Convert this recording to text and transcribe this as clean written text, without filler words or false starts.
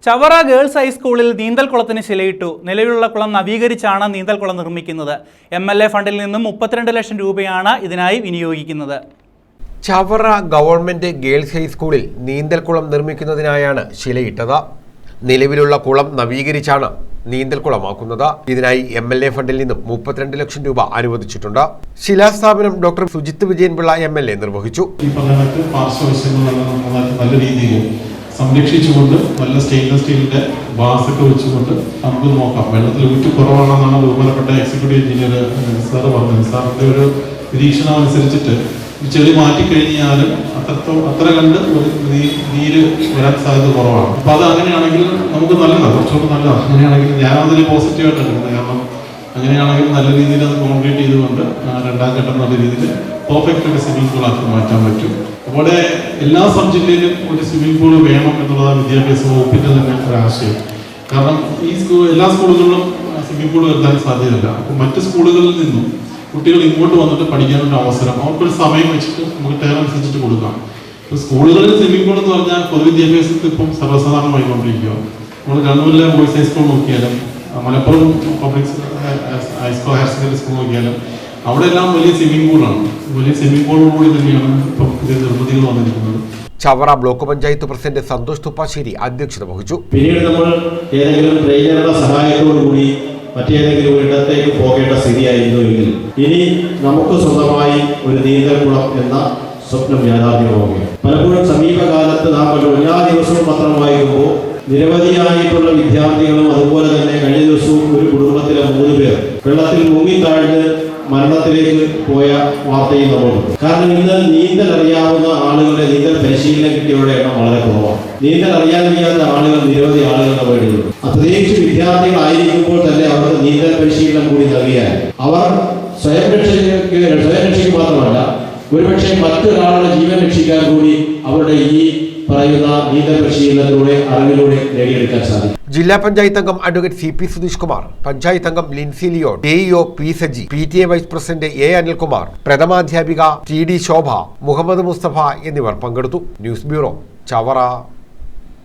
Chavara girls ഹൈസ്കൂളിൽ നീന്തൽക്കുളത്തിന് ശിലയിട്ടു. നിലവിലുള്ള കുളം നവീകരിച്ചാണ് നീന്തൽക്കുളം നിർമ്മിക്കുന്നത്. MLA ഫണ്ടിൽ നിന്നും 32 ലക്ഷം രൂപയാണ് ഇതിനായി വിനിയോഗിക്കുന്നത്. ചവറ ഗവൺമെന്റ് ഗേൾസ് ഹൈസ്കൂളിൽ നീന്തൽക്കുളം നിർമ്മിക്കുന്നതിനായാണ് ശിലയിട്ടത്. നിലവിലുള്ള കുളം നവീകരിച്ചാണ് നീന്തൽക്കുളമാക്കുന്നത്. ഇതിനായി MLA ഫണ്ടിൽ നിന്നും 32 ലക്ഷം രൂപ അനുവദിച്ചിട്ടുണ്ട്. ശിലാസ്ഥാപനം ഡോക്ടർ സുജിത് വിജയൻപിള്ള MLA നിർവഹിച്ചു. സംരക്ഷിച്ചുകൊണ്ട് നല്ല സ്റ്റെയിൻലെസ് സ്റ്റീലിന്റെ ബാസൊക്കെ വെച്ചുകൊണ്ട് നമുക്ക് നോക്കാം. വെള്ളത്തിൽ ഊറ്റി കുറവാണെന്നാണ് ബഹുമാനപ്പെട്ട എക്സിക്യൂട്ടീവ് എഞ്ചിനീയർ സാറ് പറഞ്ഞത്. സാറിന്റെ ഒരു നിരീക്ഷണം അനുസരിച്ചിട്ട് ചെളി മാറ്റിക്കഴിഞ്ഞാലും അത്ര കണ്ട് നീര് വരാൻ സാധ്യത കുറവാണ്. അപ്പൊ അത് അങ്ങനെയാണെങ്കിൽ നമുക്ക് നല്ലതാണ്, കുറച്ചുകൂടെ നല്ലതാണ്. അങ്ങനെയാണെങ്കിൽ ഞാനതിൽ പോസിറ്റീവായിട്ട് എടുക്കുന്നത്. കാരണം അങ്ങനെയാണെങ്കിൽ നല്ല രീതിയിൽ അത് കോൺക്രീറ്റ് ചെയ്തുകൊണ്ട് രണ്ടാം ഘട്ടം നല്ല രീതിയിൽ പെർഫെക്റ്റ് ഒരു സ്വിമ്മിംഗ് പൂൾ ആക്കി മാറ്റാൻ പറ്റും. അതുപോലെ എല്ലാ സബ്ജക്റ്റിലും ഒരു സ്വിമ്മിംഗ് പൂൾ വേണം എന്നുള്ളതാണ് വിദ്യാഭ്യാസ വകുപ്പിന്റെ തന്നെ ഒരു ആശയം. കാരണം ഈ എല്ലാ സ്കൂളുകളിലും സ്വിമ്മിംഗ് പൂൾ വരുത്താൻ സാധ്യതയില്ല. അപ്പോൾ മറ്റ് സ്കൂളുകളിൽ നിന്നും കുട്ടികൾ ഇങ്ങോട്ട് വന്നിട്ട് പഠിക്കാനുള്ള അവസരം അവർക്കൊരു സമയം വെച്ചിട്ട് നമുക്ക് ടേം അനുസരിച്ചിട്ട് കൊടുക്കാം. ഇപ്പോൾ സ്കൂളുകളിൽ സ്വിമ്മിംഗ് പൂൾ എന്ന് പറഞ്ഞാൽ പൊതുവിദ്യാഭ്യാസത്തിൽ ഇപ്പം സർവ്വസാധാരണമായിക്കൊണ്ടിരിക്കുക. നമ്മൾ കണ്ണൂരിലെ ബോയ്സ് ഹൈസ്കൂൾ നോക്കിയാലും Malappuram public high school higher secondary school നോക്കിയാലും അവിടെ എല്ലാം വലിയ സ്വിമ്മിംഗ് പൂളാണ്. വലിയ സ്വിമ്മിംഗ് പൂളോടുകൂടി തന്നെയാണ് ഇപ്പം പുതിയ നിർമ്മിതികൾ വന്നിരിക്കുന്നത്. ചവറ ബ്ലോക്ക് പഞ്ചായത്ത് പ്രസിഡന്റ് സന്തോഷ് തുപ്പാശ്ശേരി അധ്യക്ഷത വഹിച്ചു. പിന്നീട് നമ്മൾ ഏതെങ്കിലും ട്രെയിനറുടെ സഹായത്തോടുകൂടി മറ്റേതെങ്കിലും ഇടത്തേക്ക് പോകേണ്ട സ്ഥിതിയായിരുന്നുവെങ്കിൽ ഇനി നമുക്ക് സ്വന്തമായി ഒരു നീന്തൽക്കുളം എന്ന സ്വപ്നം യാഥാർത്ഥ്യമാവുകയാണ്. പലപ്പോഴും സമീപകാലത്ത് നാം എല്ലാ ദിവസവും പത്രം വായിക്കുമ്പോൾ നിരവധിയായിട്ടുള്ള വിദ്യാർത്ഥികളും അതുപോലെ തന്നെ കഴിഞ്ഞ ദിവസവും ഒരു കുടുംബത്തിലെ 3 പേർ വെള്ളത്തിൽ മുങ്ങിത്താഴ്ന്ന് മരണത്തിലേക്ക് പോയ വാർത്തയും നമ്മളുണ്ട്. കാരണം ഇന്ന് നീന്തൽ അറിയാവുന്ന ആളുകളുടെ നീന്തൽ പരിശീലനം കിട്ടിയവരുടെ എണ്ണം വളരെ കുറവാണ്. നീന്തൽ അറിയാൻ വയ്യാത്ത ആളുകൾ നിരവധി ആളുകൾ നമ്മുടെ ഇടയിലുണ്ട്. പ്രത്യേകിച്ച് വിദ്യാർത്ഥികളായിരിക്കുമ്പോൾ തന്നെ അവർക്ക് നീന്തൽ പരിശീലനം കൂടി നൽകിയാൽ അവർ സ്വയം രക്ഷയ്ക്ക് മാത്രമല്ല ഒരുപക്ഷെ മറ്റൊരാളുടെ ജീവൻ രക്ഷിക്കാൻ കൂടി അവരുടെ ഈ പറയുന്ന നീന്തൽ പരിശീലനത്തിലൂടെ അറിവിലൂടെ നേടിയെടുക്കാൻ സാധിക്കും. ജില്ലാ പഞ്ചായത്ത് അംഗം അഡ്വക്കേറ്റ് CP സുധീഷ് കുമാർ, പഞ്ചായത്ത് അംഗം Lincy Leo, DEO P Saji, PTA vice president A Anilkumar, പ്രഥമാധ്യാപിക TD ശോഭ, മുഹമ്മദ് മുസ്തഫ എന്നിവർ പങ്കെടുത്തു. News bureau, Chavara.